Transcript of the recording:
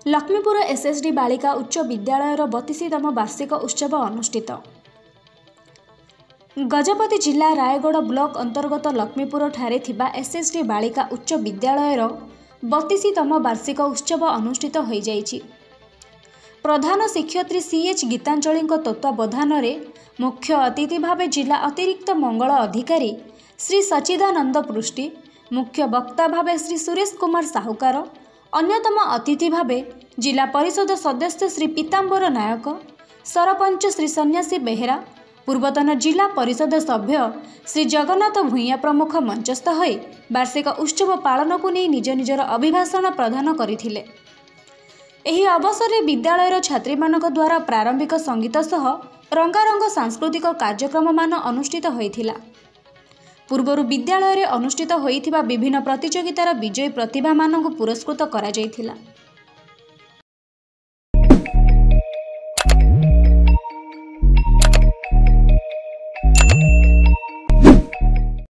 Laxmipur SSD बालिका उच्च विद्यालयर 32तम वार्षिक उत्सव अनुष्ठित। गजपति जिला रायगढ़ ब्लॉक अंतर्गत लक्ष्मीपुर ठारे थिबा एसएसडी बालिका उच्च विद्यालयर 32तम वार्षिक उत्सव अनुष्ठित हो जाइछि। प्रधान शिक्षयित्री सीएच गीतांजलि तत्वावधान में मुख्य अतिथि भाव जिला अतिरिक्त मंगल अधिकारी श्री सच्चिदानंद पृष्टि, मुख्य वक्ता भाव श्री सुरेश कुमार साहुकार, अन्यतम अतिथि भावे जिला परिषद सदस्य श्री पीतांबर नायक, सरपंच श्री सन्यासी बेहेरा, पूर्वतन जिला परिषद सभ्य श्री जगन्नाथ भूइया प्रमुख मंचस्थ होई वार्षिक उत्सव पालन को नहीं निज निजर अभिभाषण प्रदान करथिले। एही अवसर विद्यालयर छात्री मानक द्वारा प्रारंभिक संगीत सह रंगारंग सांस्कृतिक कार्यक्रम मान अनुष्ठित होइथिला। पूर्वर विद्यालय अनुष्ठित होइथिबा विभिन्न प्रतियोगितार विजयी प्रतिभा मानक पुरस्कृत करा जाइथिला।